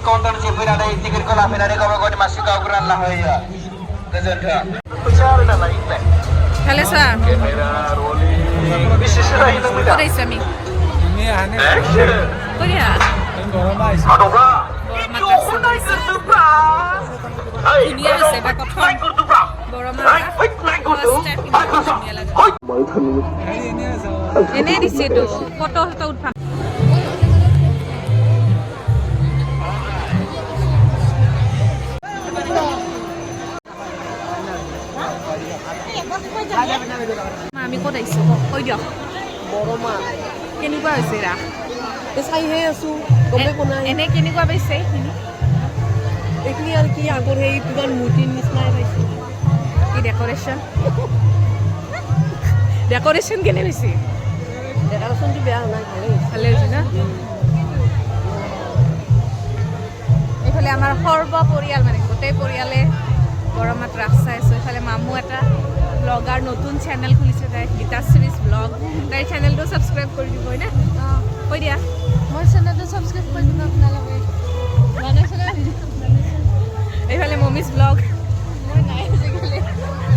Konten sipir ada tikir kolah menari kau masuk kau ukuran lah ya. Kezendah. Halo sa. Bisnis lain yang Kau dah isami. Ini aneh. Kau dia. Gorob আহিছে Aduh bro. Dunia আছে বা কথা বড় মাছ এনে দিছে তো photo photo উঠা আমি ক'ত আহিছো কৈ দিয়ক বড় মাছ কেনেকুৱা হৈছে ৰা চাইহে আছো গমে পোৱা নাই এনে কেনেকুৱা পাইছে এইখিনি আৰু কি আগৰ সেই কিবা মূৰ্তিৰ নিচিনাই পাইছো কি ডেকৰেশ্যন কেনে হৈছে ডেকৰেশ্যনটো বেয়া হোৱা নাই ভালে হৈছে না এইফালে আমাৰ সৰ্ব পৰিয়াল মানে গোটেই পৰিয়ালে গৰমত ৰাস চাই আছো এইফালে মামু এটা ব্লগাৰ নতুন চেনেল খুলিছে তাই গীতাশ্ৰীজ ব্লগ তাইৰ চেনেলটো ছাবস্ক্ৰাইব কৰি দিব হয় না কৈ দিয়া মোৰ চেনেলটো ছাবস্ক্ৰাইব কৰি দিব আপোনালোকে বনাইছিলে এইফালে মমিজ ব্লগ মই নাই আজিকালি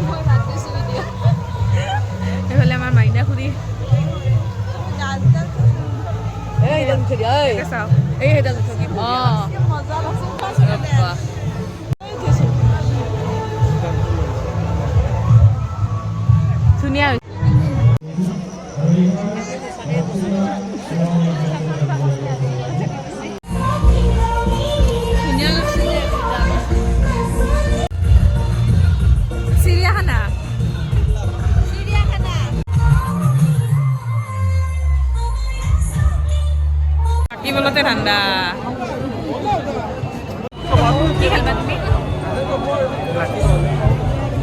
মই বাদ দিছোঁ ভিডিঅ' এইফালে আমাৰ মাইনা খুৰী এই এটা উঠে দিয়া এই চাওক এই এটা উঠে কি অঁ মজা লাগছে ধুনীয়া চিৰিয়াখানা থাকিবলতে ঠাণ্ডা কি খেলবা তুমি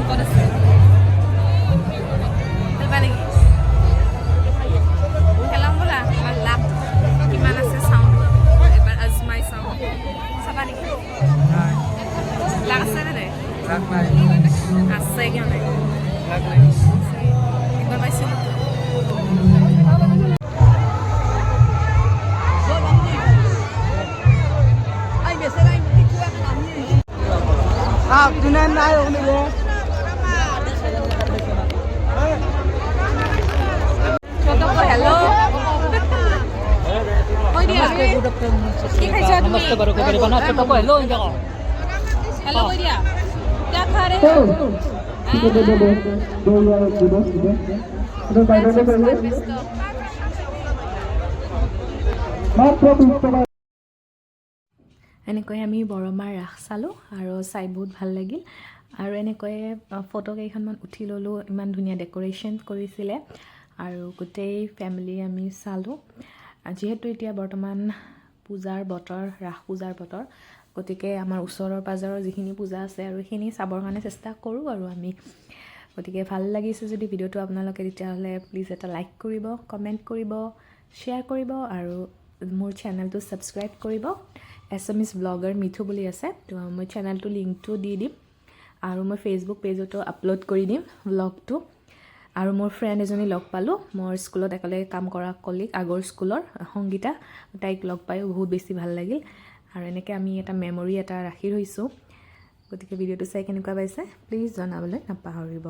ক'ত আছে খেলবা নেকি খেলাম বোলা আমাৰ লাভ কিমান আছে চাওঁ এবাৰ আজমাই চাওঁ চাবা নেকি লাভ আছে নে নাই লাগ নাই আছে কিয় নাই লাগ নাই একবাৰ পাইছিলোঁ আই বেচেৰা কি কিবা নামি দিনে নাই ওনিলে ছোটক হেল্ল' কৈ দিয়া কি খাইছা তুমি হেল্ল' কৈ দিয়া क्या खा रहे हो এনেকৈ আমি বৰমাৰ ৰাস চালোঁ আৰু চাই বহুত ভাল লাগিল আৰু এনেকৈ ফটো কেইখনমান উঠি ল'লোঁ ইমান ধুনীয়া ডেক'ৰেশ্যন কৰিছিলে আৰু গোটেই ফেমিলি আমি চালোঁ যিহেতু এতিয়া বৰ্তমান পূজাৰ বতৰ ৰাস পূজাৰ বতৰ গতিকে আমাৰ ওচৰৰ পাজৰৰ যিখিনি পূজা আছে আৰু সেইখিনি চাবৰ কাৰণে চেষ্টা কৰোঁ আৰু আমি গতিকে ভাল লাগিছে যদি ভিডিঅ'টো আপোনালোকে তেতিয়াহ'লে প্লিজ এটা লাইক কৰিব কমেণ্ট কৰিব শ্বেয়াৰ কৰিব আৰু মোৰ চেনেলটো ছাবস্ক্ৰাইব কৰিব এছএমএছ ব্লগাৰ মিঠু বুলি আছে তো মই চেনেলটো লিংকটো দি দিম আৰু মই ফেচবুক পেজতো আপলোড কৰি দিম ব্লগটো আৰু মোৰ ফ্ৰেণ্ড এজনী লগ পালোঁ মোৰ স্কুলত একেলগে কাম কৰা কলিগ আগৰ স্কুলৰ সংগীতা তাইক লগ পায়ো বহুত বেছি ভাল লাগিল আৰু এনেকৈ আমি এটা মেমৰি এটা ৰাখি থৈছোঁ গতিকে ভিডিঅ'টো চাই কেনেকুৱা পাইছে প্লিজ জনাবলৈ নাপাহৰিব